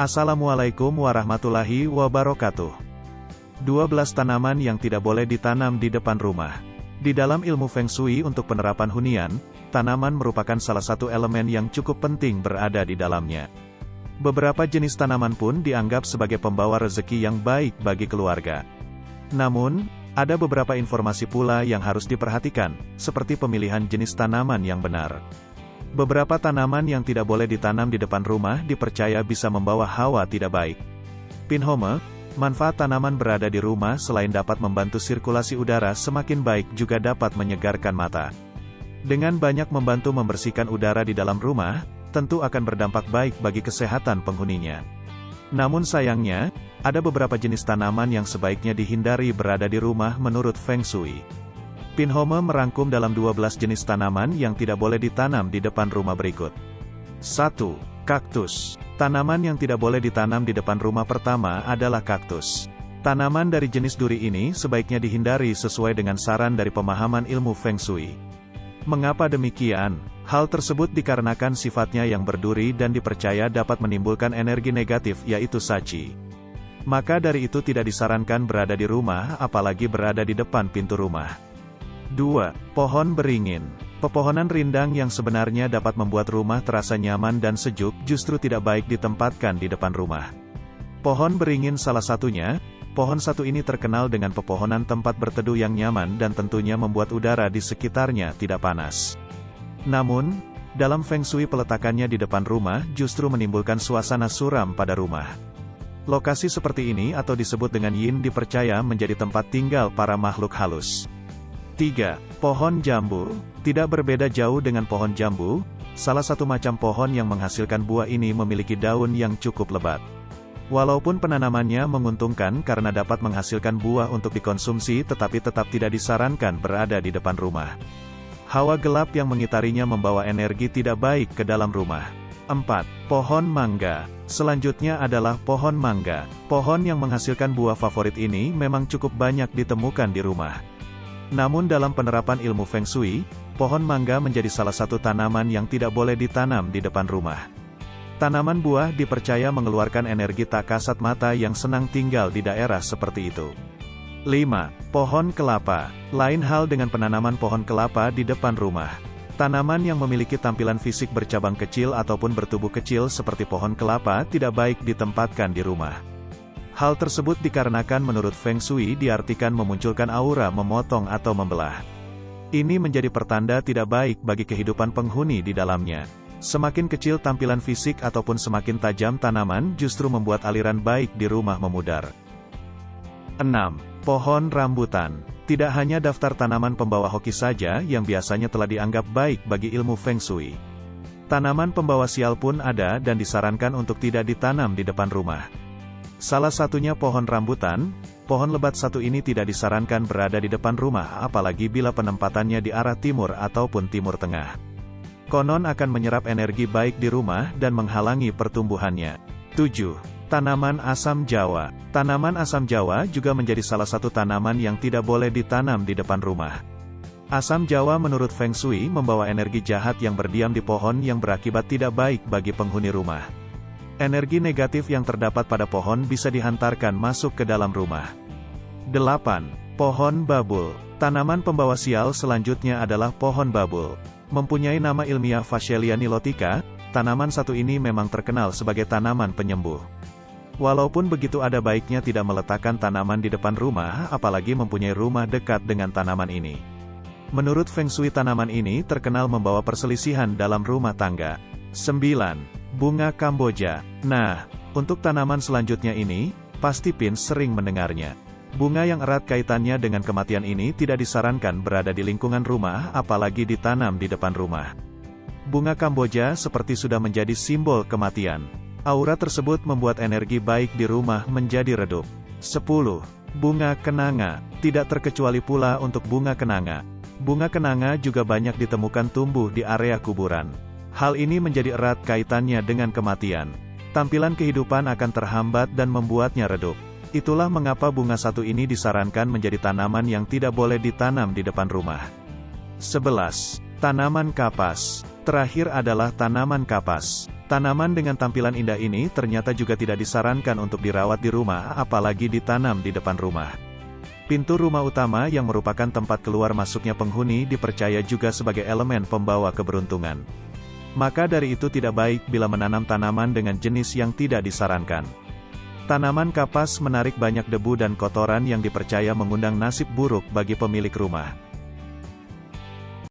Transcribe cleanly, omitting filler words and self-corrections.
Assalamualaikum warahmatullahi wabarakatuh. 12 tanaman yang tidak boleh ditanam di depan rumah. Di dalam ilmu Feng Shui untuk penerapan hunian, tanaman merupakan salah satu elemen yang cukup penting berada di dalamnya. Beberapa jenis tanaman pun dianggap sebagai pembawa rezeki yang baik bagi keluarga. Namun, ada beberapa informasi pula yang harus diperhatikan, seperti pemilihan jenis tanaman yang benar. Beberapa tanaman yang tidak boleh ditanam di depan rumah dipercaya bisa membawa hawa tidak baik. Pinhole, manfaat tanaman berada di rumah selain dapat membantu sirkulasi udara semakin baik juga dapat menyegarkan mata. Dengan banyak membantu membersihkan udara di dalam rumah, tentu akan berdampak baik bagi kesehatan penghuninya. Namun sayangnya, ada beberapa jenis tanaman yang sebaiknya dihindari berada di rumah menurut Feng Shui. Pinhole merangkum dalam 12 jenis tanaman yang tidak boleh ditanam di depan rumah berikut. 1. Kaktus. Tanaman yang tidak boleh ditanam di depan rumah pertama adalah kaktus. Tanaman dari jenis duri ini sebaiknya dihindari sesuai dengan saran dari pemahaman ilmu Feng Shui. Mengapa demikian? Hal tersebut dikarenakan sifatnya yang berduri dan dipercaya dapat menimbulkan energi negatif yaitu saci. Maka dari itu tidak disarankan berada di rumah apalagi berada di depan pintu rumah. 2. Pohon beringin. Pepohonan rindang yang sebenarnya dapat membuat rumah terasa nyaman dan sejuk justru tidak baik ditempatkan di depan rumah. Pohon beringin salah satunya. Pohon satu ini terkenal dengan pepohonan tempat berteduh yang nyaman dan tentunya membuat udara di sekitarnya tidak panas. Namun, dalam Feng Shui peletakannya di depan rumah justru menimbulkan suasana suram pada rumah. Lokasi seperti ini atau disebut dengan yin dipercaya menjadi tempat tinggal para makhluk halus. 3. Pohon jambu. Tidak berbeda jauh dengan pohon jambu, salah satu macam pohon yang menghasilkan buah ini memiliki daun yang cukup lebat. Walaupun penanamannya menguntungkan karena dapat menghasilkan buah untuk dikonsumsi tetapi tetap tidak disarankan berada di depan rumah. Hawa gelap yang mengitarinya membawa energi tidak baik ke dalam rumah. 4. Pohon mangga. Selanjutnya adalah pohon mangga. Pohon yang menghasilkan buah favorit ini memang cukup banyak ditemukan di rumah. Namun dalam penerapan ilmu Feng Shui, pohon mangga menjadi salah satu tanaman yang tidak boleh ditanam di depan rumah. Tanaman buah dipercaya mengeluarkan energi tak kasat mata yang senang tinggal di daerah seperti itu. 5. Pohon kelapa. Lain hal dengan penanaman pohon kelapa di depan rumah. Tanaman yang memiliki tampilan fisik bercabang kecil ataupun bertubuh kecil seperti pohon kelapa tidak baik ditempatkan di rumah. Hal tersebut dikarenakan menurut Feng Shui diartikan memunculkan aura memotong atau membelah. Ini menjadi pertanda tidak baik bagi kehidupan penghuni di dalamnya. Semakin kecil tampilan fisik ataupun semakin tajam tanaman justru membuat aliran baik di rumah memudar. 6. Pohon rambutan. Tidak hanya daftar tanaman pembawa hoki saja yang biasanya telah dianggap baik bagi ilmu Feng Shui. Tanaman pembawa sial pun ada dan disarankan untuk tidak ditanam di depan rumah. Salah satunya pohon rambutan. Pohon lebat satu ini tidak disarankan berada di depan rumah apalagi bila penempatannya di arah timur ataupun timur tengah. Konon akan menyerap energi baik di rumah dan menghalangi pertumbuhannya. 7. Tanaman asam jawa. Tanaman asam jawa juga menjadi salah satu tanaman yang tidak boleh ditanam di depan rumah. Asam jawa menurut Feng Shui membawa energi jahat yang berdiam di pohon yang berakibat tidak baik bagi penghuni rumah. Energi negatif yang terdapat pada pohon bisa dihantarkan masuk ke dalam rumah. 8. Pohon babul. Tanaman pembawa sial selanjutnya adalah pohon babul. Mempunyai nama ilmiah Phacelia nilotica, tanaman satu ini memang terkenal sebagai tanaman penyembuh. Walaupun begitu ada baiknya tidak meletakkan tanaman di depan rumah, apalagi mempunyai rumah dekat dengan tanaman ini. Menurut Feng Shui tanaman ini terkenal membawa perselisihan dalam rumah tangga. 9. Bunga Kamboja. Nah, untuk tanaman selanjutnya ini, pasti Pin sering mendengarnya. Bunga yang erat kaitannya dengan kematian ini tidak disarankan berada di lingkungan rumah apalagi ditanam di depan rumah. Bunga Kamboja seperti sudah menjadi simbol kematian. Aura tersebut membuat energi baik di rumah menjadi redup. 10. Bunga kenanga. Tidak terkecuali pula untuk bunga kenanga. Bunga kenanga juga banyak ditemukan tumbuh di area kuburan. Hal ini menjadi erat kaitannya dengan kematian. Tampilan kehidupan akan terhambat dan membuatnya redup. Itulah mengapa bunga satu ini disarankan menjadi tanaman yang tidak boleh ditanam di depan rumah. 11. Tanaman kapas. Terakhir adalah tanaman kapas. Tanaman dengan tampilan indah ini ternyata juga tidak disarankan untuk dirawat di rumah, apalagi ditanam di depan rumah. Pintu rumah utama yang merupakan tempat keluar masuknya penghuni dipercaya juga sebagai elemen pembawa keberuntungan. Maka dari itu tidak baik bila menanam tanaman dengan jenis yang tidak disarankan. Tanaman kapas menarik banyak debu dan kotoran yang dipercaya mengundang nasib buruk bagi pemilik rumah.